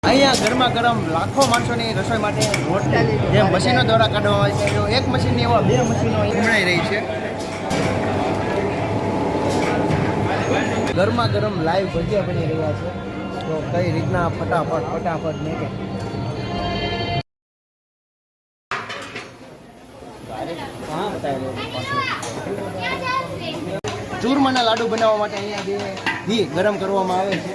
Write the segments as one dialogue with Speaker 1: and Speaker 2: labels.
Speaker 1: અહીંયા ગરમા ગરમ લાખો માણસોની રસોઈ માટે રોટલી જે મશીનો દ્વારા કાઢવામાં આવે છે, એક મશીનની એવા 2 મશીનો ઉમરાઈ રહી છે. ગરમા ગરમ લાઈવ ભજીયા બની રહ્યા છે. તો કઈ રીતના ફટાફટ મેકે ચૂરમાના લાડુ બનાવવા માટે અહીંયા ઘી ગરમ કરવામાં આવે છે.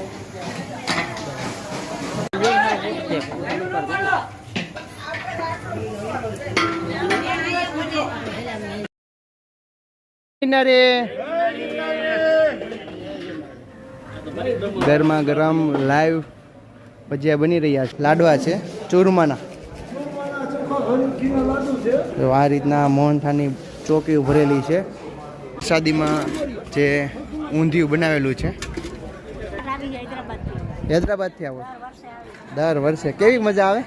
Speaker 1: ગરમા ગરમ લાઈવ ભજીયા બની રહ્યા છે. લાડવા છે ચૂરમાના. તો આ રીતના મોહનથાળની ચોકી ભરેલી છે. શાદીમાં જે ઊંધિયું બનાવેલું છે. હૈદરાબાદથી આવો દર વર્ષે. કેવી મજા આવે?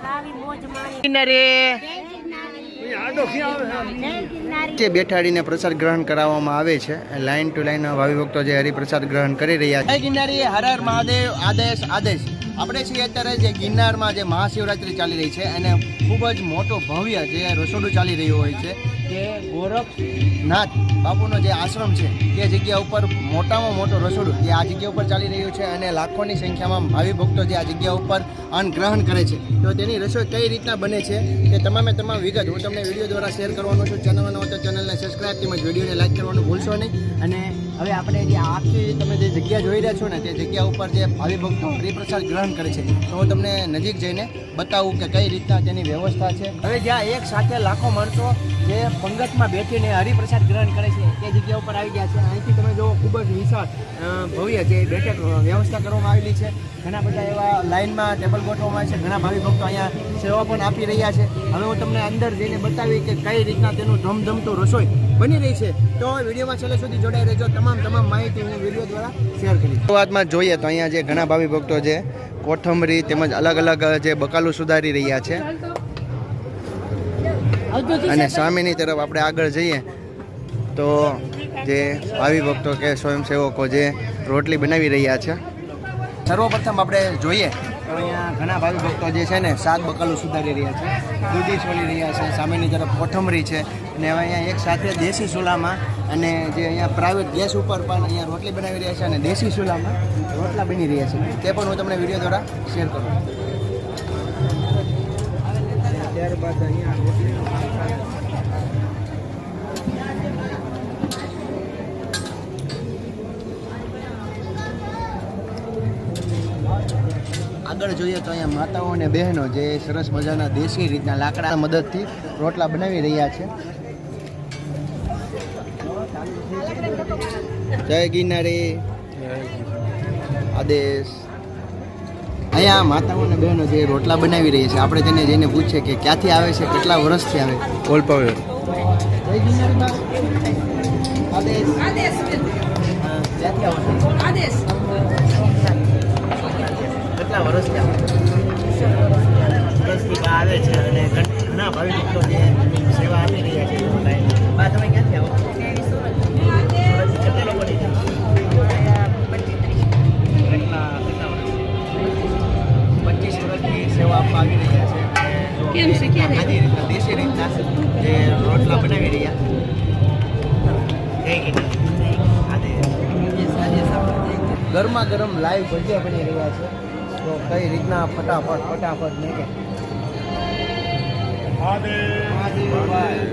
Speaker 1: જે બેઠાડીને પ્રસાદ ગ્રહણ કરાવવામાં આવે છે. લાઈન ટુ લાઈન ભાવિ ભક્તો જે હરિપ્રસાદ ગ્રહણ કરી રહ્યા છે. ગિરનારી હર હર મહાદેવ આદેશ. આપણે છીએ અત્યારે જે ગિરનારમાં જે મહાશિવરાત્રી ચાલી રહી છે અને ખૂબ જ મોટો ભવ્ય જે રસોડું ચાલી રહ્યું હોય છે કે ગોરખનાથ બાપુનો જે આશ્રમ છે તે જગ્યા ઉપર મોટામાં મોટો રસોડું એ આ જગ્યા ઉપર ચાલી રહ્યું છે અને લાખોની સંખ્યામાં ભાવિ ભક્તો જે આ જગ્યા ઉપર અન્ન ગ્રહણ કરે છે. તો તેની રસોઈ કઈ રીતના બને છે તે તમામ વિગત હું તમને વિડીયો દ્વારા શેર કરવાનો છું. ચેનલમાં હોય તો ચેનલને સબસ્ક્રાઈબ તેમજ વિડીયોને લાઈક કરવાનું ભૂલશો નહીં. અને હવે આપણે જે આખી તમે જે જગ્યા જોઈ રહ્યા છો ને તે જગ્યા ઉપર જે ભાવિ ભક્તો હરિપ્રસાદ ગ્રહણ કરે છે તો હું તમને નજીક જઈને બતાવું કે કઈ રીતના તેની વ્યવસ્થા છે. હવે જ્યાં એક સાથે લાખો માણસો જે પંગતમાં બેઠીને હરિપ્રસાદ ગ્રહણ કરે છે તે જગ્યા ઉપર આવી ગયા છે. અહીંથી તમે જુઓ ખૂબ જ વિશાળ ભવ્ય જે બેઠક વ્યવસ્થા કરવામાં આવેલી છે. ઘણા બધા એવા લાઇનમાં ટેબલ ગોઠવવામાં આવે છે. ઘણા ભાવિ ભક્તો અહીંયા સેવા પણ આપી રહ્યા છે. હવે હું તમને અંદર જઈને બતાવી કે કઈ રીતના તેનું ધમધમતું રસોઈ બની રહી છે. તો વિડીયોમાં છેલ્લે સુધી જોડાઈ રહેજો. તમામ માહિતી હું વિડીયો દ્વારા શેર કરીશ. શરૂઆતમાં જોઈએ તો અહીંયા જે ઘણા ભાવિ ભક્તો છે કોથમરી તેમજ અલગ જે બકાલું સુધારી રહ્યા છે. અને સામેની તરફ આપણે આગળ જઈએ તો જે ભાવિ ભક્તો કે સ્વયંસેવકો જે રોટલી બનાવી રહ્યા છે. સર્વપ્રથમ આપણે જોઈએ તો અહીંયા ઘણા ભાવિ ભક્તો જે છે ને 7 બકાલું સુધારી રહ્યા છે. દૂધી છોલી રહ્યા છે. સામેની તરફ કોથમરી છે અને હવે અહીંયા એક સાથે દેશી ચૂલામાં અને જે અહીંયા પ્રાઇવેટ ગેસ ઉપર પણ અહીંયા રોટલી બનાવી રહ્યા છે અને દેશી ચૂલામાં રોટલા બની રહ્યા છે. તે પણ હું તમને વિડીયો દ્વારા શેર કરું. ત્યારબાદ અહીંયા રોટલી આગળ જોઈએ તો અહીંયા માતાઓ અને બહેનો જે સરસ મજાના દેશી રીતના લાકડા મદદથી રોટલા બનાવી રહ્યા છે. જય ગિરનારી આદેશ. અહીંયા માતાઓ અને બહેનો જે રોટલા બનાવી રહી છે આપણે તેને જઈને પૂછીએ કે ક્યાંથી આવે છે, કેટલા વર્ષથી આવે? ઓલપાવે. જય ગિરનારી આદેશ. ક્યાંથી આવે? આદેશ. કેટલા વર્ષથી આવે છે અને ઘણા ભાવિ ભક્તો જે સેવા આપી રહ્યા છે. બા તમે ક્યાંથી આવો? કેટલા લોકોની છે? 25 વર્ષથી સેવા આપવા આવી રહ્યા છે. દેશી રીતના જે રોટલા બનાવી રહ્યા. ગરમા ગરમ લાઈવ ભજીયા બની રહ્યા છે. તો કઈ રીતના ફટાફટ મેકે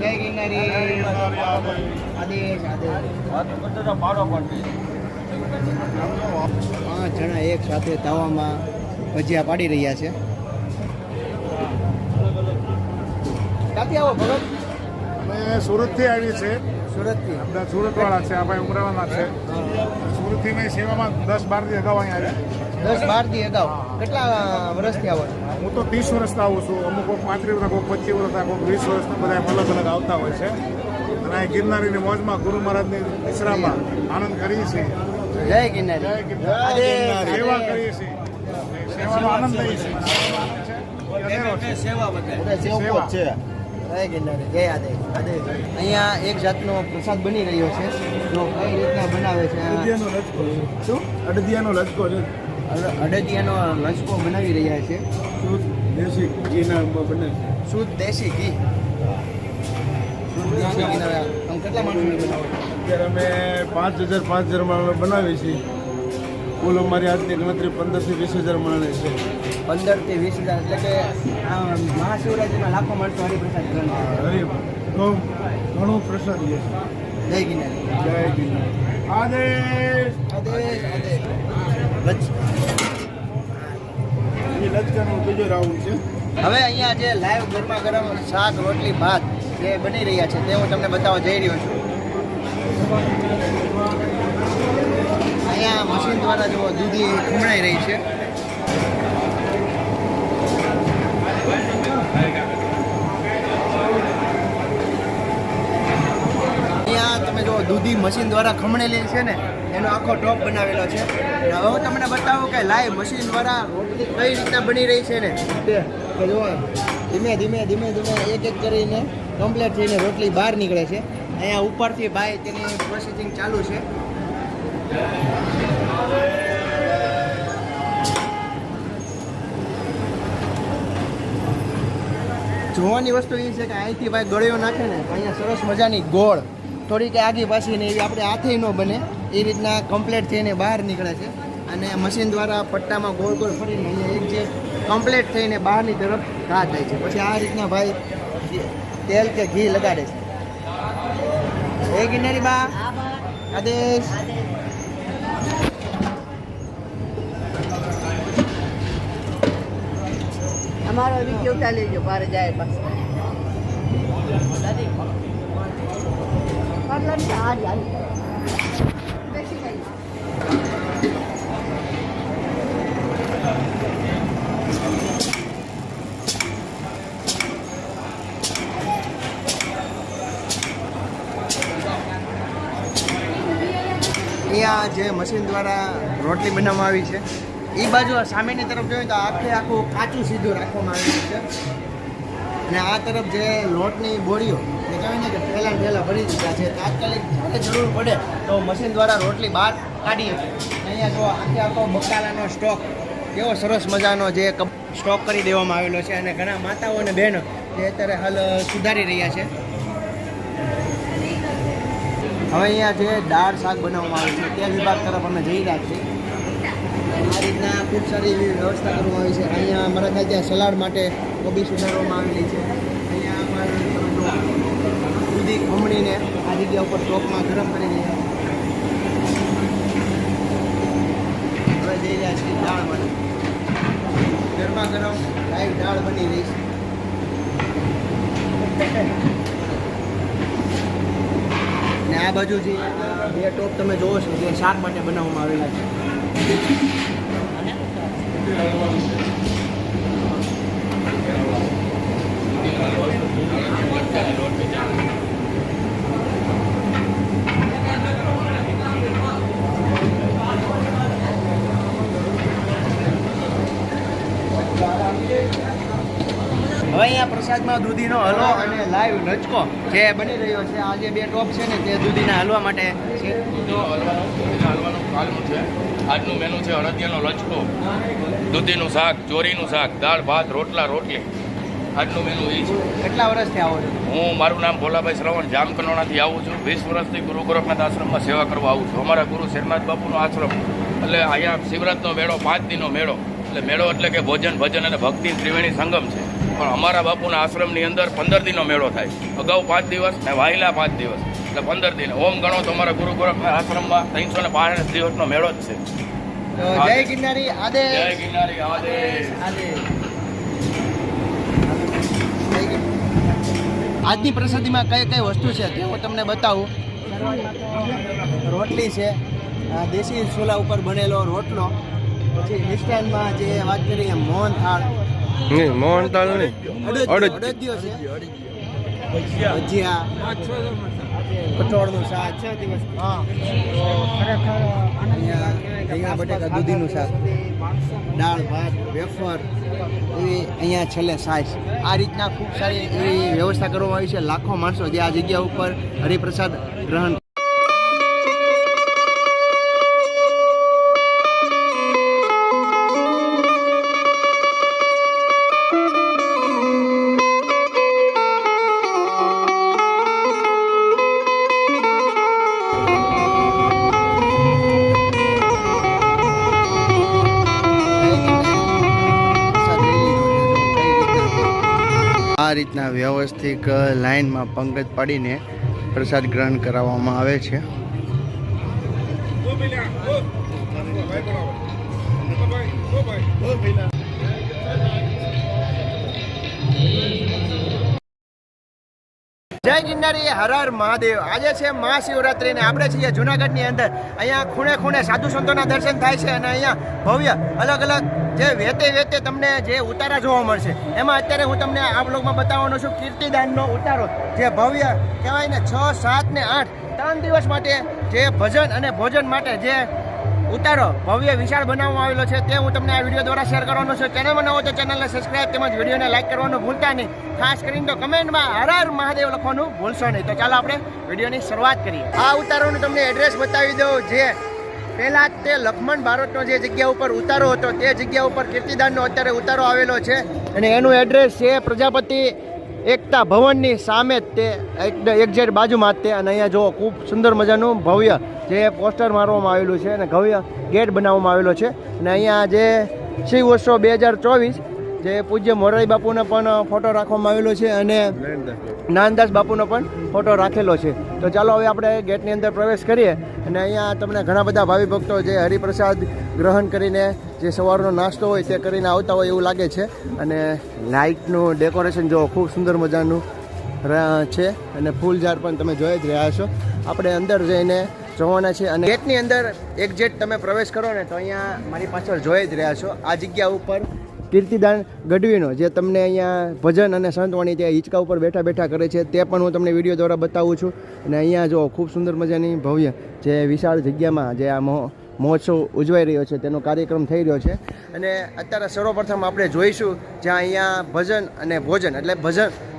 Speaker 1: જય ગિરનારી આદેશ. 5 જણા એક સાથે તાવામાં ભજીયા પાડી રહ્યા છે. ક્યાંથી આવો ભગત?
Speaker 2: અમે સુરતથી આવી છે.
Speaker 1: સુરતથી?
Speaker 2: આપણા સુરતવાળા છે. આ ભાઈ ઉમરાવાના છે. સુરતથી મેં સેવામાં 10-12 દી અગાઉ અહીંયા આવ્યા.
Speaker 1: 10-12 દી અગાઉ. કેટલા વર્ષથી આવો?
Speaker 2: હું તો 30 વર્ષથી આવું છું. અમુક કોઈક 35 વર્ષ, કોઈક 25 વર્ષ, કોઈક 20 વર્ષના બધા અલગ આવતા હોય છે. અને આ ગિરનારીની મોજમાં ગુરુ મહારાજની વિશ્રામમાં આનંદ કરીએ છીએ.
Speaker 1: જય ગિરનારી.
Speaker 2: સેવા કરીએ છીએ. સેવાનો આનંદ લઈએ છીએ.
Speaker 1: સેવા છે. જય ગિરનારી. જય આદેશ. અહીંયા એક જાતનો પ્રસાદ બની રહ્યો છે. જો કઈ રીતના બનાવે છે?
Speaker 2: શું? અડદિયાનો લચકો છે.
Speaker 1: અડદિયાનો લચકો બનાવી રહ્યા છે.
Speaker 2: શુદ્ધ દેશી ઘીના બને છે.
Speaker 1: શુદ્ધ દેશી ઘી. શુદ્ધ દેશી ઘીના આમ કેટલા માણસોને બનાવો છો?
Speaker 2: અત્યારે અમે 5,000 માણસ બનાવીએ છીએ. કુલ અમારી આજની ગણતરી 15,000 થી 20,000 માણસ છે.
Speaker 1: 15 થી 20,000 એટલે કે આ મહાશિવરાત્રિમાં લાખો માણસો હરિપ્રસાદ ગ્રહણ કરે.
Speaker 2: ઘણું પ્રસાદ છે.
Speaker 1: જય ગિરનારી.
Speaker 2: જય ગિરનાર. આદેશ
Speaker 1: આદેશ આદેશ.
Speaker 2: એ લચકાનો બીજો રાઉન્ડ છે.
Speaker 1: હવે અહીંયા જે લાઈવ ગરમા ગરમ શાક રોટલી ભાત જે બની રહ્યા છે તે હું તમને બતાવવા જઈ રહ્યો છું. અહીંયા મશીન દ્વારા જો દૂધી ખમણાઈ રહી છે. અહીંયા તમે જો દૂધી મશીન દ્વારા ખમણેલી છે ને એનો આખો ટોપ બનાવેલો છે. હવે હું તમને બતાવું કે લાઈવ મશીન દ્વારા રોટલી કઈ રીતના બની રહી છે ને તે કે જો ધીમે ધીમે ધીમે ધીમે એક એક કરીને કમ્પ્લીટ થઈને રોટલી બહાર નીકળે છે. અહીંયા ઉપરથી ભાઈ તેની પ્રોસેસિંગ ચાલુ છે. જોવાની વસ્તુ એ છે કે અહીંથી ભાઈ ગળ્યો નાખે ને તો અહીંયા સરસ મજાની ગોળ થોડીક આગી પાછી ને એવી આપણે હાથે ન બને એ રીતના કમ્પ્લીટ થઈને બહાર નીકળે છે. અને મશીન દ્વારા પટ્ટામાં ગોળ ગોળ ફરીને અહીંયા એક જે કમ્પ્લીટ થઈને બહારની તરફ ઘા થાય છે. પછી આ રીતના ભાઈ તેલ કે ઘી લગાડે છે. એ ગિરનારી બા આદેશ.
Speaker 3: અમારો વિડીયો ઉતારી લેજો બહાર જાય બસ
Speaker 1: અહીંયા જે મશીન દ્વારા રોટલી બનાવવામાં આવી છે એ બાજુ સામેની તરફ જોઈએ તો આખું કાચું સીધું રાખવામાં આવેલું છે. અને આ તરફ જે લોટની બોરીઓ એ કહેવાય ને કે પહેલાં ભરી દીધા છે. તાત્કાલિક જ્યારે જરૂર પડે તો મશીન દ્વારા રોટલી બહાર કાઢીએ છીએ. અહીંયા જો આખો બકાલાનો સ્ટોક કેવો સરસ મજાનો જે સ્ટોક કરી દેવામાં આવેલો છે. અને ઘણા માતાઓ અને બહેનો જે અત્યારે હાલ સુધારી રહ્યા છે. હવે અહીંયા જે દાળ શાક બનાવવામાં આવે છે તે વિભાગ તરફ અમે જઈ રહ્યા છીએ. આ રીતના ખૂબ સારી એવી વ્યવસ્થા કરવામાં આવી છે. અહીંયા મારા ખ્યાલ ત્યાં સલાડ માટે કોબી સુધારવામાં આવેલી છે. અહીંયા દૂધી ખમણીને આ જગ્યા ઉપર ટોપમાં ગરમ કરી દઈએ. હવે જઈ રહ્યા છીએ દાળ માટે. ગરમા ગરમ લાઈવ દાળ બની રહી છે. ને આ બાજુ જે બે ટોપ તમે જોવો છો જે શાક માટે બનાવવામાં આવેલા છે. હવે અહીંયા પ્રસાદમાં દૂધીનો હલવો અને લાઈવ લચકો જે બની રહ્યો છે. આ જે બે ટોપ છે ને તે દૂધીના હલવા માટે છે.
Speaker 4: તો હલવાનું કાલનું છે. આજનું મેનુ છે અડદિયાનો લચકો, દૂધીનું શાક, ચોરીનું શાક, દાળ ભાત રોટલા રોટલી. આજનું મેનુ એ છે.
Speaker 1: કેટલા વર્ષથી આવો છો?
Speaker 4: મારું નામ ભોલાભાઈ શ્રવણ જામકંડોળાથી આવું છું. 20 વર્ષથી ગુરુ ગોરખનાથ આશ્રમમાં સેવા કરવા આવું છું. અમારા ગુરુ શેરનાથ બાપુનો આશ્રમ એટલે અહીંયા શિવરાત્રિનો મેળો 5 દિનનો મેળો એટલે મેળો એટલે કે ભોજન ભજન અને ભક્તિ ત્રિવેણી સંગમ છે. પણ અમારા બાપુના આશ્રમની અંદર 15 દિનનો મેળો થાય. અગાઉ 5 દિવસ ને વાયલા 5 દિવસ એટલે 15 દિન. ઓમ ગણો તો અમારા ગુરુ ગોરખનાથ આશ્રમમાં 365 દિવસનો મેળો જ છે.
Speaker 1: તો જય ગિરનારી આદેશ.
Speaker 4: જય ગિરનારી આદેશ.
Speaker 1: આજની પ્રસાદીમાં કઈ કઈ વસ્તુ છે તે હું તમને બતાવું. રોટલી છે, દેશી ચૂલા ઉપર બનેલો રોટલો. પછી મિષ્ટાનમાં જે વાત કરીએ મોહન થાળ,
Speaker 5: મોહનથાળ નહીં,
Speaker 1: અડદિયો છે, ભજીયા, કઠોળનું શાક, અહીંયા રીંગણા બટાકા દૂધીનું શાક, દાળ ભાત વેફર એવી અહીંયા છેલ્લે સાઈઝ. આ રીતના ખૂબ સારી એવી વ્યવસ્થા કરવામાં આવી છે. લાખો માણસો જે આ જગ્યા ઉપર હરિપ્રસાદ ગ્રહણ રીતના વ્યવસ્થિત લાઇનમાં પંગત પાડીને પ્રસાદ ગ્રહણ કરાવવામાં આવે છે. જય ગિરનારી, હર હર મહાદેવ. આજે છે મહાશિવરાત્રી ને આપણે છીએ જુનાગઢની અંદર. અહીંયા ખૂણે ખૂણે સાધુ સંતોના દર્શન થાય છે અને અહીંયા ભવ્ય અલગ અલગ જે વેતે તમને જે ઉતારા જોવા મળશે. એમાં અત્યારે હું તમને આ બ્લોગમાં બતાવવાનો છું કીર્તિદાનનો ઉતારો, જે ભવ્ય કહેવાય ને 6, 7 ને 8 3 દિવસ માટે જે ભજન અને ભોજન માટે જે ઉતારો ભવ્ય વિશાળ બનાવવામાં આવેલો છે તે હું તમને આ વિડીયો દ્વારા શેર કરવાનો છું. ચેનલમાં નવો તો ચેનલને સબસ્ક્રાઇબ તેમજ વિડીયોને લાઇક કરવાનું ભૂલતા નહીં. ખાસ કરીને તો કમેન્ટમાં હર હર મહાદેવ લખવાનું ભૂલશો નહીં. તો ચાલો આપણે વિડીયોની શરૂઆત કરીએ. આ ઉતારોનું તમને એડ્રેસ બતાવી દઉં. જે પહેલા તે લક્ષ્મણ ભારતનો જે જગ્યા ઉપર ઉતારો હતો તે જગ્યા ઉપર કીર્તિદાનનો અત્યારે ઉતારો આવેલો છે અને એનું એડ્રેસ છે પ્રજાપતિ એકતા ભવનની સામે જ, તે એક્ઝેક્ટ બાજુમાં જ તે. અને અહીંયા જુઓ ખૂબ સુંદર મજાનું ભવ્ય જે પોસ્ટર મારવામાં આવેલું છે અને ભવ્ય ગેટ બનાવવામાં આવેલો છે. અને અહીંયા જે શિવ ઉત્સવ 2024 જે પૂજ્ય મોરારી બાપુનો પણ ફોટો રાખવામાં આવેલો છે અને નાનદાસ બાપુનો પણ ફોટો રાખેલો છે. તો ચાલો હવે આપણે ગેટની અંદર પ્રવેશ કરીએ. અને અહીંયા તમને ઘણા બધા ભાવિ ભક્તો જે હરિપ્રસાદ ગ્રહણ કરીને જે સવારનો નાસ્તો હોય તે કરીને આવતા હોય એવું લાગે છે. અને લાઇટનું ડેકોરેશન જો ખૂબ સુંદર મજાનું છે અને ફૂલ ઝાડ પણ તમે જોઈ જ રહ્યા છો. આપણે અંદર જઈને જોવાના છે. અને ગેટની અંદર એક્ઝેક્ટ તમે પ્રવેશ કરો ને તો અહીંયા મારી પાછળ જોઈ જ રહ્યા છો આ જગ્યા ઉપર કીર્તિદાન ગઢવીનો જે તમને અહીંયા ભજન અને સંતવાણી ત્યાં હિંચકા ઉપર બેઠા બેઠા કરે છે તે પણ હું તમને વિડીયો દ્વારા બતાવું છું. અને અહીંયા જો ખૂબ સુંદર મજાની ભવ્ય જે વિશાળ જગ્યામાં જે આ મહોત્સવ ઉજવાઈ રહ્યો છે તેનો કાર્યક્રમ થઈ રહ્યો છે. અને અત્યારે સર્વપ્રથમ આપણે જોઈશું જ્યાં અહીંયા ભજન અને ભોજન એટલે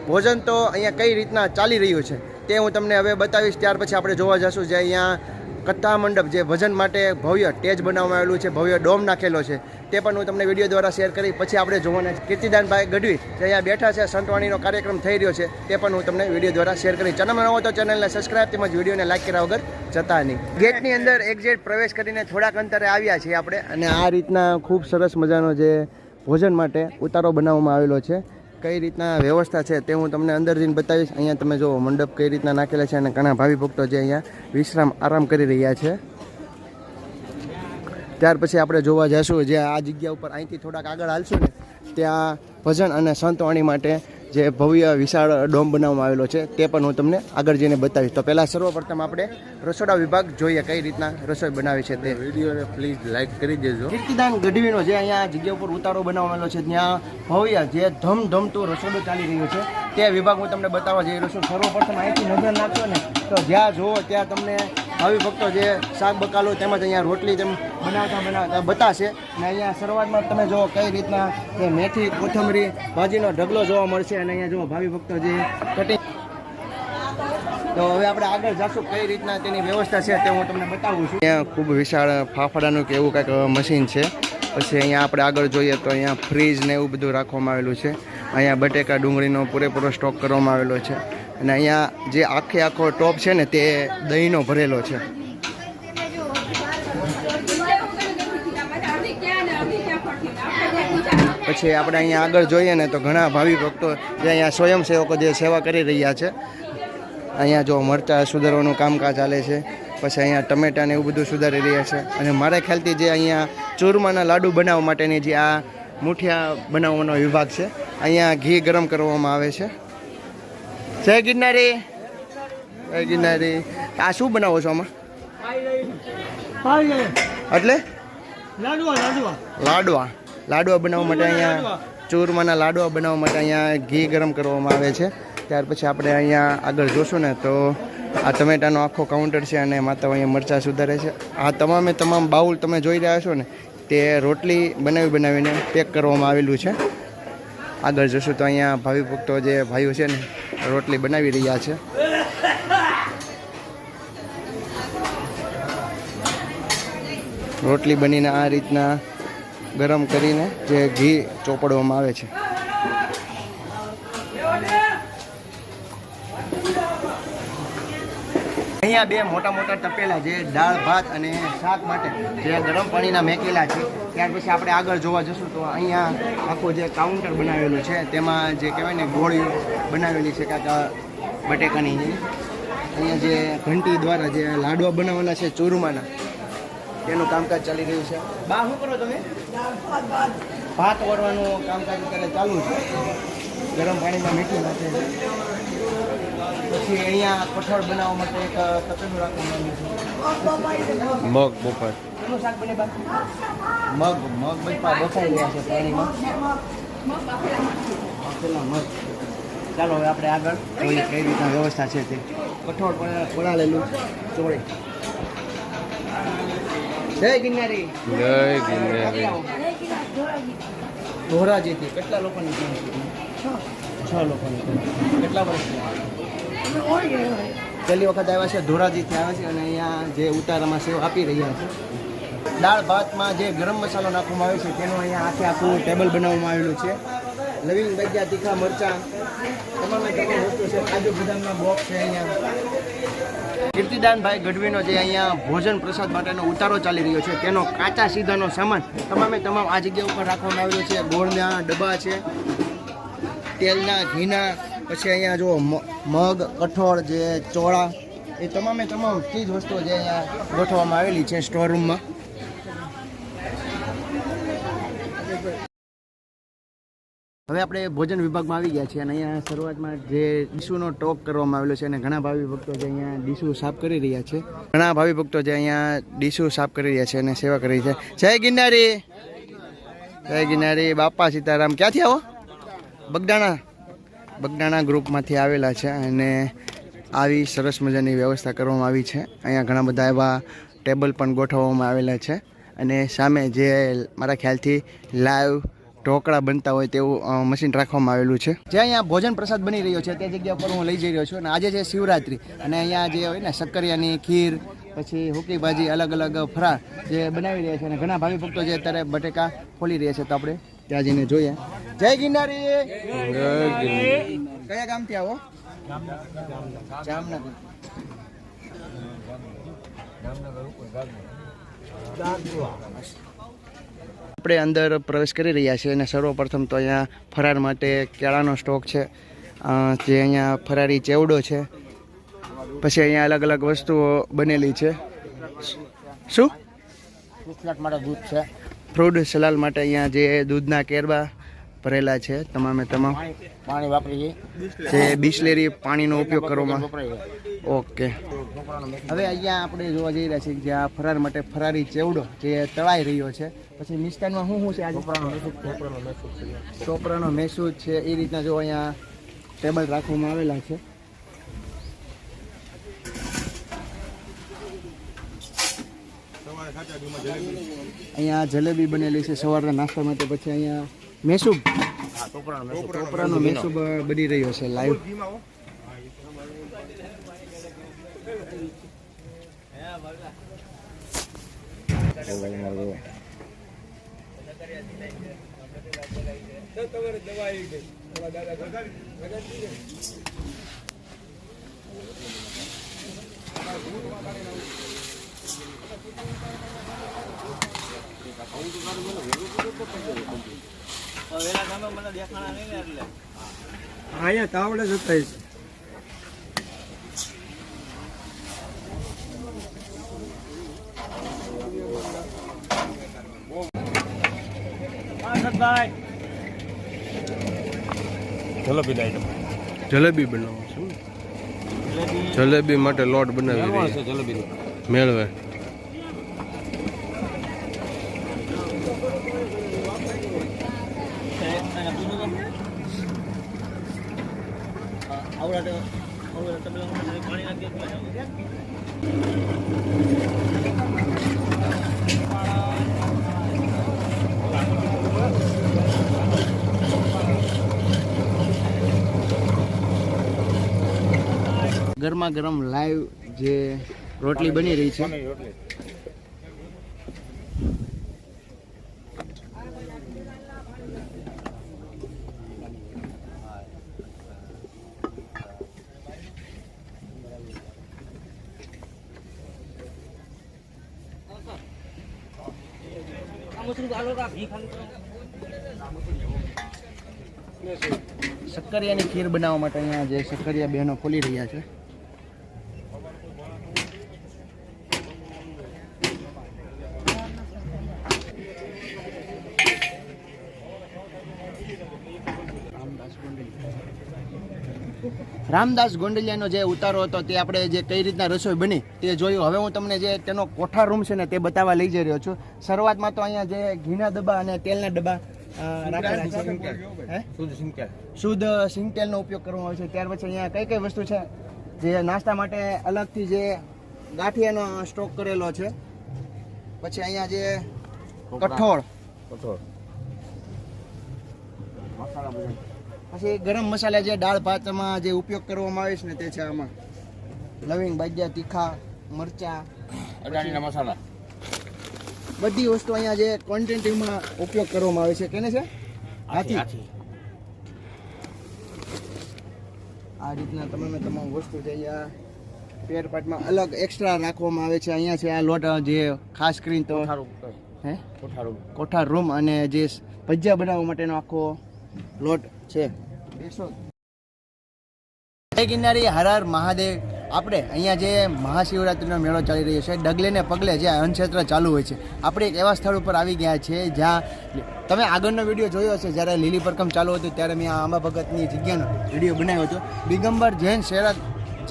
Speaker 1: ભોજન તો અહીંયા કઈ રીતના ચાલી રહ્યું છે તે હું તમને હવે બતાવીશ. ત્યાર પછી આપણે જોવા જઈશું જે અહીંયા કથા મંડપ જે ભજન માટે ભવ્ય સ્ટેજ બનાવવામાં આવેલું છે, ભવ્ય ડોમ નાખેલો છે તે પણ હું તમને વિડીયો દ્વારા શેર કરી. પછી આપણે જોવાના કીર્તિદાનભાઈ ગઢવી જે અહીંયા બેઠા છે, સંતવાણીનો કાર્યક્રમ થઈ રહ્યો છે તે પણ હું તમને વિડીયો દ્વારા શેર કરી. ચેનલમાં નવો તો ચેનલને સબસ્ક્રાઇબ તેમજ વિડીયોને લાઈક કર્યા વગર જતા નહીં. ગેટની અંદર એક્ઝેક્ટ પ્રવેશ કરીને થોડાક અંતરે આવ્યા છીએ આપણે. અને આ રીતના ખૂબ સરસ મજાનો જે ભોજન માટે ઉતારો બનાવવામાં આવેલો છે. કઈ રીતના વ્યવસ્થા છે તે હું તમને અંદર જઈને બતાવીશ. અહીંયા તમે જો મંડપ કઈ રીતના નાખેલા છે અને ઘણા ભાવિ ભક્તો જે અહીંયા આરામ કરી રહ્યા છે. ત્યાર પછી આપણે જોવા જઈશું જે આ જગ્યા ઉપર અહીંથી થોડાક આગળ હાલશું ને ત્યાં ભજન અને સંતવાણી માટે જે ભવ્ય વિશાળ ડોમ બનાવવામાં આવેલો છે તે પણ હું તમને આગળ જઈને બતાવીશ. તો પહેલાં સર્વપ્રથમ આપણે રસોડા વિભાગ જોઈએ કઈ રીતના રસોઈ બનાવી છે તે.
Speaker 5: વિડીયોને પ્લીઝ લાઈક કરી દેજો.
Speaker 1: કીર્તિદાન ગઢવીનો જે અહીંયા જગ્યા ઉપર ઉતારો બનાવવામાં આવેલો છે ત્યાં ભવ્ય જે ધમધમતું રસોડું ચાલી રહ્યું છે તે વિભાગ હું તમને બતાવવા જઈ રહ્યો છું. સર્વપ્રથમ અહીંથી નજર નાખશો ને તો જ્યાં જુઓ ત્યાં તમને ભાવિ ભક્તો જે શાક બકાલો તેમજ અહીંયા રોટલી તેમ બનાવતા બતાશે. અને અહીંયા શરૂઆતમાં તમે જુઓ કઈ રીતના જે મેથી કોથમરી ભાજીનો ઢગલો જોવા મળશે. અને અહીંયા જુઓ ભાવિ ભક્તો જે કટિંગ. તો હવે આપણે આગળ જઈશું કઈ રીતના તેની વ્યવસ્થા છે તે હું તમને બતાવું છું. અહીંયા ખૂબ વિશાળ ફાફડાનું કે એવું કંઈક મશીન છે. પછી અહીંયા આપણે આગળ જોઈએ તો અહીંયા ફ્રીજ ને એવું બધું રાખવામાં આવેલું છે. અહીંયા બટેકા ડુંગળીનો પૂરેપૂરો સ્ટોક કરવામાં આવેલો છે. અને અહીંયા જે આખો ટોપ છે ને તે દહીંનો ભરેલો છે. પછી આપણે અહીંયા આગળ જોઈએ ને તો ઘણા ભાવિ ભક્તો જે અહીંયા સ્વયંસેવકો જે સેવા કરી રહ્યા છે. અહીંયા જો મરચાં સુધારવાનું કામકાજ ચાલે છે. પછી અહીંયા ટમેટા ને એવું બધું સુધારી રહ્યા છે. અને મારા ખ્યાલથી જે અહીંયા ચૂરમાના લાડુ બનાવવા માટેની જે આ મુઠિયા બનાવવાનો વિભાગ છે, અહીંયા ઘી ગરમ કરવામાં આવે છે. જય ગિરનારી, જય ગિરનારી. આ શું બનાવો છો આમાં? એટલે લાડવા બનાવવા માટે અહીંયા ચૂરમાના લાડવા બનાવવા માટે અહીંયા ઘી ગરમ કરવામાં આવે છે. ત્યાર પછી આપણે અહીંયા આગળ જોશું ને તો આ ટમેટાનો આખો કાઉન્ટર છે અને માતા અહીંયા મરચાં સુધારે છે. આ તમામ બાઉલ તમે જોઈ રહ્યા છો ને તે રોટલી બનાવીને પેક કરવામાં આવેલું છે. આગળ જોશું તો અહીંયા ભાવિ ભક્તો જે ભાઈઓ છે ને રોટલી બનાવી રહ્યા છે. રોટલી બનીને આ રીતના ગરમ કરીને જે ઘી ચોપડવામાં આવે છે. અહીંયા બે મોટા મોટા તપેલા જે દાળ ભાત અને શાક માટે જે ગરમ પાણીના મેકેલા છે. ત્યાર પછી આપણે આગળ જોવા જશું તો અહીંયા આખું જે કાઉન્ટર બનાવેલું છે તેમાં જે કહેવાય ને ગોળી બનાવેલી છે કાંઈક બટેકાની. અહીંયા જે ઘંટી દ્વારા જે લાડવા બનાવેલા છે ચૂરમાના તેનું કામકાજ ચાલી રહ્યું છે. બા શું કરો તમે? ભાત વળવાનું કામકાજ અત્યારે ચાલુ છે. ગરમ પાણીમાં મીઠું નાખે છે. પછી અહીંયા કઠોળ બનાવવા માટે એક તપેલું રાખવામાં આવ્યું છે.
Speaker 5: મગ બફાર
Speaker 1: શેનું શાક બને બા? મગ બફાઈ રહ્યા છે પાણીમાં. પેલા મગ. ચાલો હવે આપણે આગળ જોઈએ કઈ રીતના વ્યવસ્થા છે તે. કઠોળ પલાળેલું ચોળી. જય ગિરનારી.
Speaker 5: જય ગિરનારી.
Speaker 1: ધોરાજીથી કેટલા લોકોની ટીમ છે? 6 લોકોની ટીમ. કેટલા વર્ષથી? પહેલી વખત આવ્યા છે, ધોરાજીથી આવ્યા છે અને અહીંયા જે ઉતારામાં સેવા આપી રહ્યા છે. દાળ ભાતમાં જે ગરમ મસાલો નાખવામાં આવે છે તેનું અહીંયા આખું ટેબલ બનાવવામાં આવેલું છે. લવિંગ, ભજીયા, તીખા મરચાં તમામે તમામ વસ્તુ છે. કાજુ બદામના બોક્સ છે અહીંયા. કીર્તિદાનભાઈ ગઢવીનો જે અહીંયા ભોજન પ્રસાદ માટેનો ઉતારો ચાલી રહ્યો છે તેનો કાચા સીધાનો સામાન તમામે તમામ આ જગ્યા ઉપર રાખવામાં આવેલો છે. ગોળના ડબ્બા છે, તેલના, ઘીના, પછી અહીંયા જો મગ, કઠોળ, જે ચોળા, એ તમામે તમામ ચીજ વસ્તુઓ જે અહીંયા ગોઠવવામાં આવેલી છે સ્ટોર રૂમમાં. હવે આપણે ભોજન વિભાગમાં આવી ગયા છીએ અને અહીંયા શરૂઆતમાં જે ડીશુનો ટોક કરવામાં આવેલો છે અને ઘણા ભાવિ ભક્તો જે અહીંયા ડીશુ સાફ કરી રહ્યા છે. ઘણા ભાવિ ભક્તો જે અહીંયા ડીશુ સાફ કરી રહ્યા છે અને સેવા કરી છે. જય ગિરનારી. જય ગિરનારી. બાપા સીતારામ. ક્યાંથી આવો? બગદાણા ગ્રુપમાંથી આવેલા છે અને આવી સરસ મજાની વ્યવસ્થા કરવામાં આવી છે. અહીંયા ઘણા બધા એવા ટેબલ પણ ગોઠવવામાં આવેલા છે અને સામે જે મારા ખ્યાલથી લાઈવ ઢોકળા બનતા હોય તેવું મશીન રાખવામાં આવેલું છે. જે અહીંયા ભોજન પ્રસાદ બની રહ્યો છે તે જગ્યા પર હું લઈ જઈ રહ્યો છું અને આજે છે શિવરાત્રી અને અહીંયા જે હોય ને શક્કરિયાની ખીર, પછી હુકી ભાજી, અલગ અલગ ફરાળ જે બનાવી રહ્યા છે અને ઘણા ભાવિ ભક્તો જે અત્યારે બટેકા ખોલી રહ્યા છે તો આપણે ત્યાં જઈને જોઈએ. જય ગિરનારી. કયા ગામથી આવો? જામનગર. આપણે અંદર પ્રવેશ કરી રહ્યા છીએ અને સર્વપ્રથમ તો અહીંયા ફરાર માટે કેળાનો સ્ટોક છે. જે અહીંયા ફરારી ચેવડો છે. પછી અહીંયા અલગ અલગ વસ્તુઓ બનેલી છે. શું? દૂધ છે. ફ્રૂટ સલાડ માટે અહીંયા જે દૂધના કેરબા ભરેલા છે તમામે તમામ. પાણી વાપરીએ જે બિસ્લેરી પાણીનો ઉપયોગ કરવામાં. ઓકે. હવે અહીંયા આપણે જોવા જઈ રહ્યા છીએ જ્યાં ફરાર માટે ફરારી ચેવડો જે તળાઈ રહ્યો છે. પછી મિષ્ટાનમાં શું છે આજે? ચોપરાનો મેસૂદ છે. એ રીતના જો અહીંયા ટેબલ રાખવામાં આવેલા છે. અહીંયા જલેબી બનેલી છે સવારના નાસ્તા માટે. પછી અહીંયા મેસૂબ, ચોપરાનો મેસૂબ બની રહ્યો છે લાઈવ. અહીંયા તાવડે જતા છે.
Speaker 5: જલેબી બનાવો છો? જલેબી માટે લોટ બનાવી રહી છે. જલેબી મેળવે.
Speaker 1: ગરમા ગરમ લાઈવ જે રોટલી બની રહી છે. શક્કરિયાની ખીર બનાવવા માટે અહીંયા જે શક્કરિયા બહેનો ખોલી રહ્યા છે. રામદાસ ગોંડલિયાનો જે ઉતારો હતો તે આપણે જે કઈ રીતના રસોઈ બની તે જોયું. હવે હું તમને જે તેનો કોઠા રૂમ છે ને તે બતાવવા લઈ જઈ રહ્યો છું. શરૂઆતમાં તો અહીંયા જે ઘીના ડબ્બા અને તેલના ડબ્બા રાખેલા છે. શુદ્ધ સિંગતેલનો ઉપયોગ કરવામાં આવે છે. ત્યાર પછી અહીંયા કઈ કઈ વસ્તુ છે જે નાસ્તા માટે અલગથી જે ગાંઠિયાનો સ્ટોક કરેલો છે. પછી અહીંયા જે કઠોળ, પછી ગરમ મસાલા જે દાળ ભાતમાં જે ઉપયોગ કરવામાં આવે છે ને તે છે આમાં લવિંગ, બાજિયા, તીખા, મરચા,
Speaker 4: અડાણીના મસાલા,
Speaker 1: બધી વસ્તુ અહીંયા જે ક્વોન્ટિટીમાં ઉપયોગ કરવામાં આવે છે. કેને છે હાથી. આ રીતના તમામ વસ્તુ છે અહીંયા પેર પાર્ટમાં અલગ એક્સ્ટ્રા રાખવામાં આવે છે. અહીંયા છે આ લોટ જે ખાસ કરીને તો હે કોઠાર રૂમ અને જે ભજીયા બનાવવા માટેનો આખો લોટ છે. જય ગિરનારી, હર હર મહાદેવ. આપણે અહીંયા જે મહાશિવરાત્રિનો મેળો ચાલી રહ્યો છે, ડગલે ને પગલે જે અન્નક્ષેત્ર ચાલુ હોય છે, આપણે એક એવા સ્થળ ઉપર આવી ગયા છે જ્યાં તમે આગળનો વિડીયો જોયો હશે. જ્યારે લીલી પરકમ ચાલુ હતું ત્યારે મેં આંબા ભગતની જગ્યાનો વિડીયો બનાવ્યો હતો. દિગંબર જૈન શેરા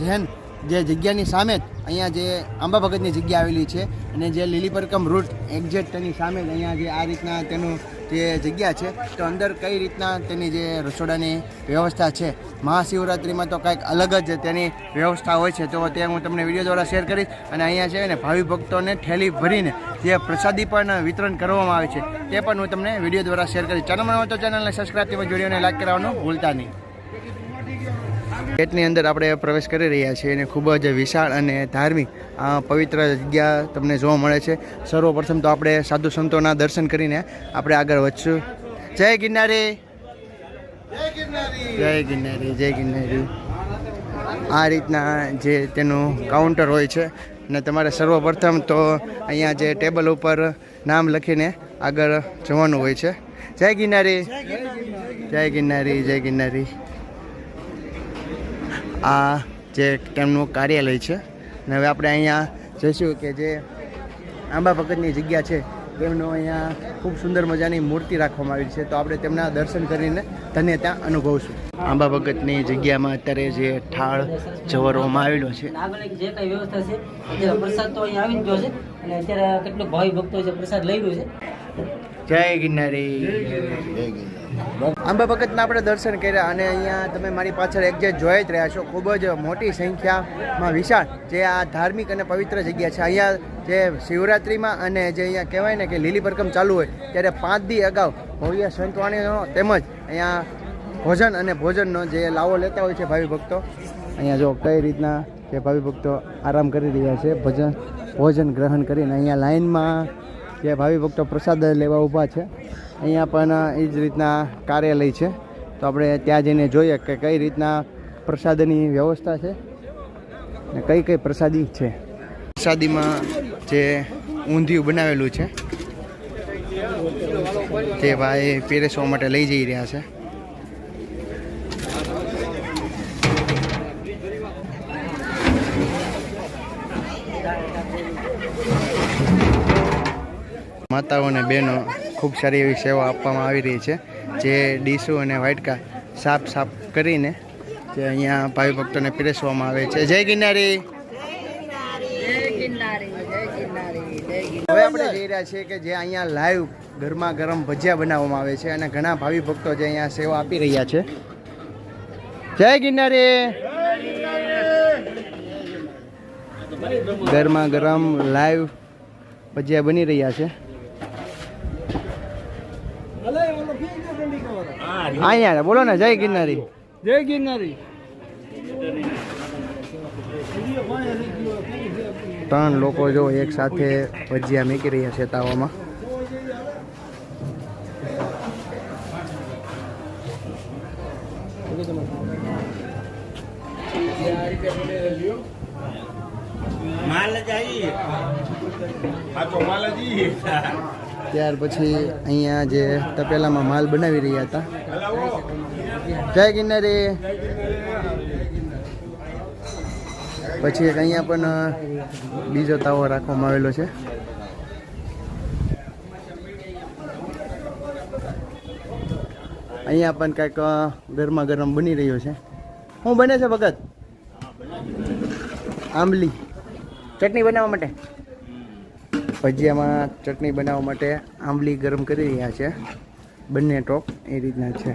Speaker 1: જૈન જે જગ્યાની સામે જ અહીંયા જે આંબા ભગતની જગ્યા આવેલી છે અને જે લીલી પરકમ રૂટ એક્ઝેક્ટ તેની સામે જ અહીંયા જે આ રીતના તેનું જે જગ્યા છે તો અંદર કઈ રીતના તેની જે રસોડાની વ્યવસ્થા છે. મહાશિવરાત્રિમાં તો કંઈક અલગ જ તેની વ્યવસ્થા હોય છે. તો તે હું તમને વિડીયો દ્વારા શેર કરીશ. અને અહીંયા છે ને ભાવિ ભક્તોને થેલી ભરીને જે પ્રસાદી પણ વિતરણ કરવામાં આવે છે તે પણ હું તમને વિડીયો દ્વારા શેર કરીશ. ચેનલમાં હોય તો ચેનલને સબસ્ક્રાઈબ તેમજ વિડીયોને લાઈક કરવાનું ભૂલતા નહીં. ગેટની અંદર આપણે પ્રવેશ કરી રહ્યા છીએ અને ખૂબ જ વિશાળ અને ધાર્મિક પવિત્ર જગ્યા તમને જોવા મળે છે. સર્વપ્રથમ તો આપણે સાધુ સંતોના દર્શન કરીને આપણે આગળ વધશું. જય ગિરનારી, જય ગિરનારી, જય ગિરનારી. આ રીતના જે તેનું કાઉન્ટર હોય છે અને તમારે સર્વપ્રથમ તો અહીંયા જે ટેબલ ઉપર નામ લખીને આગળ જવાનું હોય છે. જય ગિરનારી, જય ગિરનારી, જય ગિરનારી. આ જે તેમનું કાર્યાલય છે અને હવે આપણે અહીંયા જઈશું કે જે આંબા ભગતની જગ્યા છે તેમનું અહીંયા ખૂબ સુંદર મજાની મૂર્તિ રાખવામાં આવી છે. તો આપણે તેમના દર્શન કરીને ધન્યતા અનુભવશું. આંબા ભગતની જગ્યામાં અત્યારે જે ઠાળ જવરવામાં આવેલો છે.
Speaker 6: આગળ જે કઈ વ્યવસ્થા છે અત્યારે પ્રસાદ તો અહીંયા આવી જ ગયો છે અને અત્યારે કેટલું ભાવિ ભક્તો છે પ્રસાદ લઈ રહ્યું છે.
Speaker 1: જય ગિરનારી, જય ગિરનારી. આંબા ભગતના આપણે દર્શન કર્યા અને અહીંયા તમે મારી પાછળ એક્ઝેક્ટ જોઈ જ રહ્યા છો. ખૂબ જ મોટી સંખ્યામાં વિશાળ જે આ ધાર્મિક અને પવિત્ર જગ્યા છે. અહીંયા જે શિવરાત્રિમાં અને જે અહીંયા કહેવાય ને કે લીલી પરકમ ચાલુ હોય ત્યારે 5 દી અગાઉ ભવ્ય સંતવાણીનો તેમજ અહીંયા ભોજન અને ભોજનનો જે લાવો લેતા હોય છે ભાવિ ભક્તો. અહીંયા જો કઈ રીતના જે ભાવિ ભક્તો આરામ કરી રહ્યા છે ભોજન ગ્રહણ કરીને. અહીંયા લાઇનમાં જે ભાવિ ભક્તો પ્રસાદ લેવા ઊભા છે. અહીંયા પણ એ જ રીતના કાર્યાલય છે. તો આપણે ત્યાં જઈને જોઈએ કે કઈ રીતના પ્રસાદની વ્યવસ્થા છે ને કઈ કઈ પ્રસાદી છે. પ્રસાદીમાં જે ઊંધિયું બનાવેલું છે તે ભાઈ પીરસવા માટે લઈ જઈ રહ્યા છે. માતાઓ અને બહેનો ખૂબ સારી એવી સેવા આપવામાં આવી રહી છે. જે ડીશો અને વાટકા સાફ કરીને જે અહીંયા ભાવિ ભક્તોને પીરસવામાં આવે છે. જય ગિરનારી, હવે આપણે જઈ રહ્યા છીએ કે જે અહીંયા લાઈવ ગરમા ગરમ ભજીયા બનાવવામાં આવે છે અને ઘણા ભાવિ ભક્તો જે અહીંયા સેવા આપી રહ્યા છે. જય ગિરનારી. ગરમા ગરમ લાઈવ ભજીયા બની રહ્યા છે. અહીંયા બોલો ને, જય ગિરનારી, જય ગિરનારી. 3 લોકો જો એક સાથે ભજીયા મૂકી રહ્યા છે તાવામાં.
Speaker 2: માલ
Speaker 1: ત્યાર પછી અહીંયા જે તપેલામાં માલ બનાવી રહ્યા હતા. જય ગિરનારી. પછી એક અહીંયા પણ બીજો તાવો રાખવામાં આવેલો છે. અહીંયા પણ કંઈક ગરમા ગરમ બની રહ્યો છે. શું બને છે ભગત? આંબલી ચટણી બનાવવા માટે. ભજીયામાં ચટણી બનાવવા માટે આંબલી ગરમ કરી રહ્યા છે બંને ટોપ. એ રીતના છે.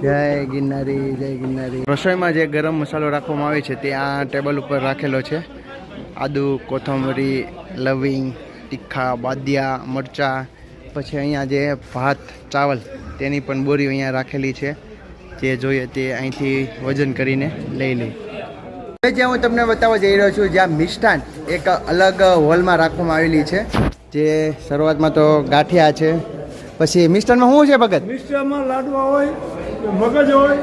Speaker 1: જય ગિરનારી, જય ગિરનારી. રસોઈમાં જે ગરમ મસાલો રાખવામાં આવે છે તે આ ટેબલ ઉપર રાખેલો છે. આદુ, કોથમરી, લવિંગ, તીખા, બાદિયા, મરચાં. પછી અહીંયા જે ભાત ચાવલ તેની પણ બોરીઓ અહીંયા રાખેલી છે. જે જોઈએ તે અહીંથી વજન કરીને લઈ લે. હવે જ્યાં હું તમને બતાવવા જઈ રહ્યો છું, જ્યાં મિષ્ટાન એક અલગ હોલમાં રાખવામાં આવેલી છે. જે શરૂઆતમાં તો ગાંઠિયા છે. પછી મિષ્ટાનમાં શું છે ભગત?
Speaker 2: મિષ્ટાનમાં લાડવા હોય, મગજ હોય,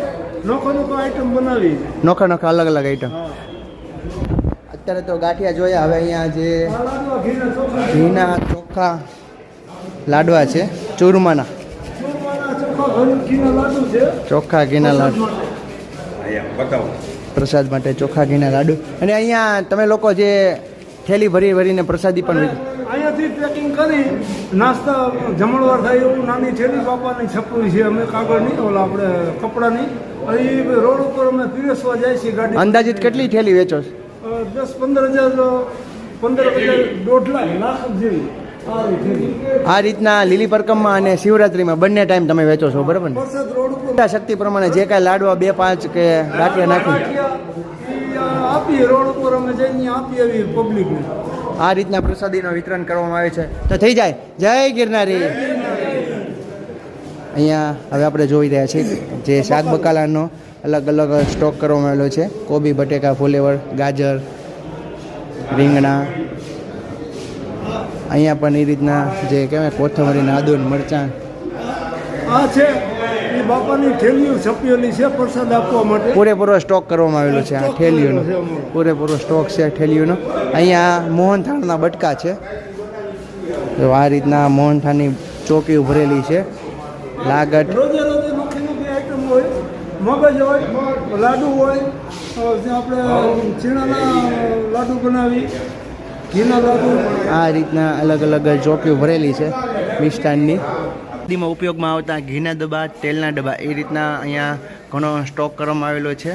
Speaker 2: નોખો આઈટમ બનાવી.
Speaker 1: નોખા નોખા અલગ અલગ આઈટમ. અત્યારે તો ગાંઠિયા જોયા. હવે અહીંયા જે ઘીના ચોખ્ખા લાડવા છે, ચૂરમાના ચોખ્ખા ઘીના લાડુ. પ્રસાદ માટે ચોખ્ખા ઘીના લાડુ. અને અહીંયા તમે લોકો જે થેલી ભરી ભરીને પ્રસાદી પણ
Speaker 2: અહીંયાથી પેકિંગ કરી નાસ્તા જમણવાર થાય એવું નાની થેલી બાપાની છપરી છે. અમે કાગળની ઓલા આપણે કપડાની એ રોડ ઉપર અમે પીરસવા જાય છે ગાડી.
Speaker 1: અંદાજિત કેટલી થેલી વેચો?
Speaker 2: 10-15 હજાર 1.5 લાખ જેવી.
Speaker 1: આ રીતના લીલી પરકમમાં અને શિવરાત્રીમાં બંને ટાઈમ તમે વેચો છો, બરાબર ને? શક્તિ પ્રમાણે જે કાંઈ લાડવા 2-5 કે ગાંઠિયા નાખી
Speaker 2: આપીએ રોડ ઉપર અમે જઈને આપીએ એવી પબ્લિકને.
Speaker 1: આ રીતના પ્રસાદીનું વિતરણ કરવામાં આવે છે. તો થઈ જાય. જય ગિરનારી. અહીંયા હવે આપણે જોઈ રહ્યા છીએ જે શાક બકાલાનો અલગ અલગ સ્ટોક કરવામાં આવેલો છે. કોબી, બટેકા, ફુલેવર, ગાજર, રીંગણા. અહીંયા પણ એ રીતના જે કહેવાય કોથમરી, આદુ, મરચાં.
Speaker 2: આ છે એ બાપાની થેલીઓ છપેલી છે પ્રસાદ આપવા માટે.
Speaker 1: પૂરેપૂરો સ્ટોક કરવામાં આવેલો છે આ થેલીઓનો. પૂરેપૂરો સ્ટોક છે થેલીઓનો. અહીંયા મોહનથાળના બટકા છે. તો આ રીતના મોહનથાળની ચોકી ભરેલી છે. લાગટ
Speaker 2: રોજે રોજે નોખી નોખી આઈટમ હોય. મગજ હોય, લાડુ હોય, આપણે ચીણાના લાડુ બનાવી, ઘીના લાડુ.
Speaker 1: આ રીતના અલગ અલગ ચોકીઓ ભરેલી છે મિષ્ટાનની. દીમાં ઉપયોગમાં આવતા ઘીના ડબ્બા, તેલના ડબ્બા, એ રીતના અહીંયા ઘણો સ્ટોક કરવામાં આવેલો છે.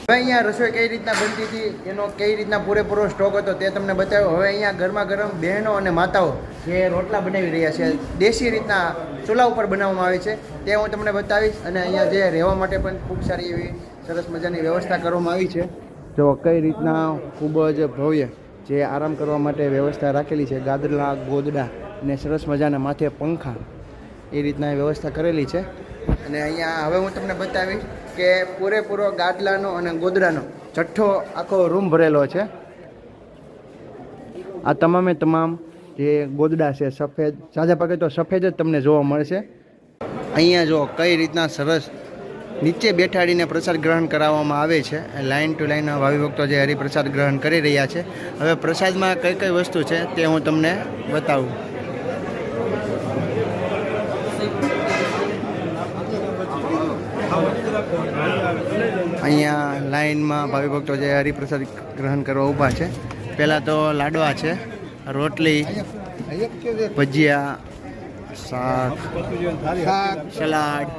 Speaker 1: હવે અહીંયા રસોઈ કઈ રીતના બનતી હતી એનો કઈ રીતના પૂરેપૂરો સ્ટોક હતો તે તમને બતાવ્યો. હવે અહીંયા ગરમા ગરમ બહેનો અને માતાઓ જે રોટલા બનાવી રહ્યા છે દેશી રીતના ચૂલા ઉપર બનાવવામાં આવે છે તે હું તમને બતાવીશ. અને અહીંયા જે રહેવા માટે પણ ખૂબ સારી એવી સરસ મજાની વ્યવસ્થા કરવામાં આવી છે. જો કઈ રીતના ખૂબ જ ભવ્ય જે આરામ કરવા માટે વ્યવસ્થા રાખેલી છે. ગાદલા, ગોદડા અને સરસ મજાના માથે પંખા, એ રીતના વ્યવસ્થા કરેલી છે. અને અહીંયા હવે હું તમને બતાવીશ કે પૂરેપૂરો ગાદલાનો અને ગોદડાનો જથ્થો આખો રૂમ ભરેલો છે. આ તમામે તમામ જે ગોદડા છે સફેદ, સાજા પાકે તો સફેદ જ તમને જોવા મળશે. અહીંયા જો કઈ રીતના સરસ નીચે બેઠાડીને પ્રસાદ ગ્રહણ કરાવવામાં આવે છે. લાઇન ટુ લાઇન ભાવિ ભક્તો જે હરિપ્રસાદ ગ્રહણ કરી રહ્યા છે. હવે પ્રસાદમાં કઈ કઈ વસ્તુ છે તે હું તમને બતાવું. અહીંયા લાઇનમાં ભાવિ ભક્તો જે હરિપ્રસાદ ગ્રહણ કરવા ઊભા છે. પહેલાં તો લાડવા છે, રોટલી, ભજીયા, શાક, સલાડ,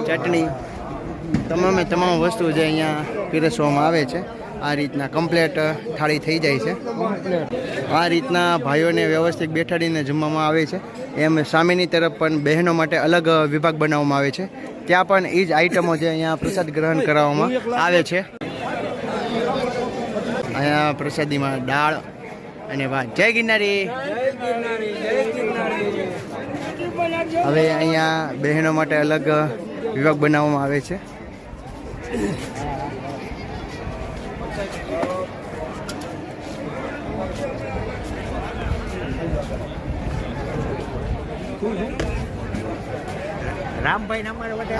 Speaker 1: ચટણી, તમામે તમામ વસ્તુ જે અહીંયા પીરસવામાં આવે છે. આ રીતના કમ્પ્લેટ થાળી થઈ જાય છે. આ રીતના ભાઈઓને વ્યવસ્થિત બેઠાડીને જમવામાં આવે છે. એમ સામેની તરફ પણ બહેનો માટે અલગ વિભાગ બનાવવામાં આવે છે. ત્યાં પણ એ જ આઈટમો જે અહીંયા પ્રસાદ ગ્રહણ કરાવવામાં આવે છે. અહીંયા પ્રસાદીમાં દાળ અને ભાત. જય ગિરનારી. હવે અહીંયા બહેનો માટે અલગ વિભાગ બનાવવામાં આવે છે.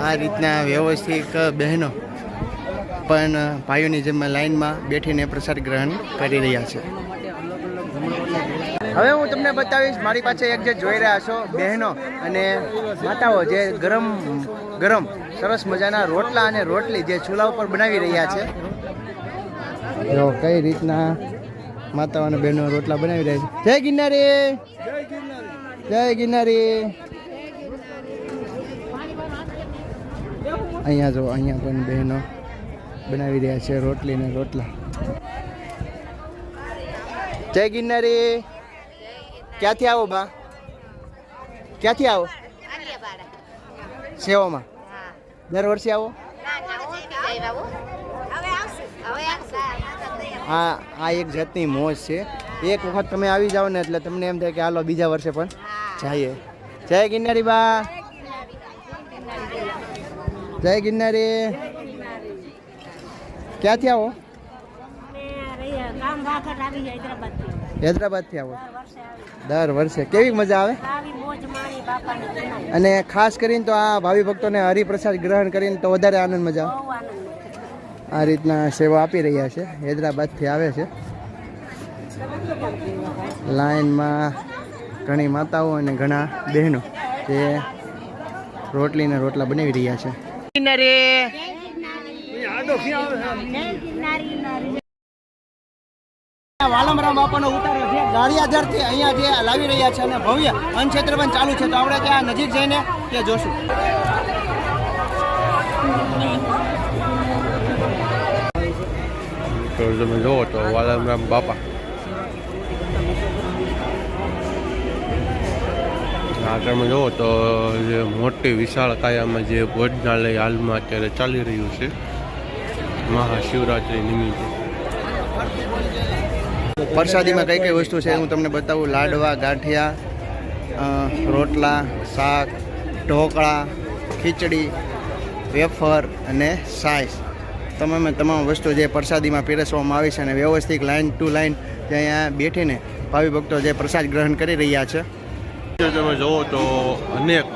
Speaker 1: આ રીતના વ્યવસ્થિત બહેનો પણ ભાઈઓની જેમ લાઈનમાં બેઠીને પ્રસાદ ગ્રહણ કરી રહ્યા છે. હવે હું તમને બતાવીશ મારી પાસે એક જે જોઈ રહ્યા છો બહેનો અને માતાઓ જે ગરમ ગરમ સરસ મજાના રોટલા અને રોટલી જે ચૂલા ઉપર બનાવી રહ્યા છે. જો કઈ રીતના માતાઓ અને બહેનો રોટલા બનાવી રહ્યા છે. જય ગિરનારી, જય ગિરનારી. અહીંયા જો અહીંયા પણ બહેનો બનાવી રહ્યા છે રોટલી ને રોટલા. જય ગિરનારી. ક્યાંથી આવો બા? ક્યાંથી આવો? સેવામાં દર વર્ષે આવો? આ એક જાતની મોજ છે. એક વખત તમે આવી જાઓ ને એટલે તમને એમ થાય કે હાલો બીજા વર્ષે પણ જઈએ. જય ગિરનારી બા, જય ગિરનારી. ક્યાંથી આવો? હૈદરાબાદથી આવો? દર વર્ષે. કેવી મજા આવે? અને ખાસ કરીને તો આ ભાવિ ભક્તોને હરિપ્રસાદ ગ્રહણ કરીને તો વધારે આનંદ મજા આવે. આ રીતના સેવા આપી રહ્યા છે. હૈદરાબાદથી આવે છે. લાઈનમાં ઘણી માતાઓ અને ઘણા બહેનો જે રોટલી ને રોટલા બનાવી રહ્યા છે. વાલમરામ બાપાનો ઉતારો છે ગારિયાધારથી અહીંયા જે લાવી રહ્યા છે અને ભવ્ય અન્નક્ષેત્ર પણ ચાલુ છે. તો આપણે ત્યાં નજીક જઈને ત્યાં જોશું.
Speaker 5: તો તમે જુઓ તો વાલમરામ બાપા આ તમે જુઓ તો જે મોટી વિશાળ કાયામાં જે ભોજનાલય હાલમાં અત્યારે ચાલી રહ્યું છે મહાશિવરાત્રિ નિમિત્તે.
Speaker 1: પ્રસાદીમાં કઈ કઈ વસ્તુ છે હું તમને બતાવું. લાડવા, ગાંઠિયા, રોટલા, શાક, ઢોકળા, ખીચડી, વેફર અને સાઈસ. તમામ વસ્તુ જે પ્રસાદીમાં પીરસવામાં આવી છે અને વ્યવસ્થિત લાઇન ટુ લાઇન જે અહીંયા બેઠીને ભાવિ ભક્તો જે પ્રસાદ ગ્રહણ કરી રહ્યા છે.
Speaker 5: તમે જુઓ તો અનેક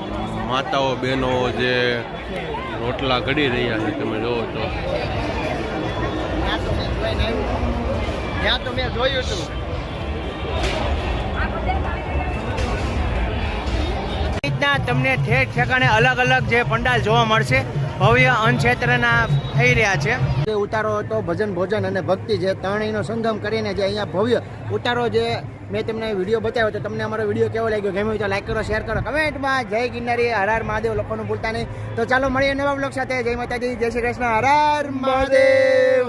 Speaker 5: માતાઓ બહેનો જે રોટલા ઘડી રહ્યા છે. તમે જુઓ તો
Speaker 1: ત્યાં તો મેં જોયું હતું. રીતના તમને ઠેર ઠેકાણે અલગ અલગ જે પંડાલ જોવા મળશે. ભવ્ય અન્નક્ષેત્રના થઈ રહ્યા છે. જે ઉતારો હતો ભજન ભોજન અને ભક્તિ જે ત્રણેયનો સંગમ કરીને જે અહીંયા ભવ્ય ઉતારો જે મેં તમને વિડીયો બતાવ્યો તો તમને અમારો વિડીયો કેવો લાગ્યો ગમ્યો હોય તો લાઈક કરો, શેર કરો, કમેન્ટમાં જય ગિરનારી, હર હર મહાદેવ લખવાનું ભૂલતા નહીં. તો ચાલો મળીએ નવા બ્લોગ સાથે. જય માતાજી, જય શ્રી કૃષ્ણ, હર હર મહાદેવ.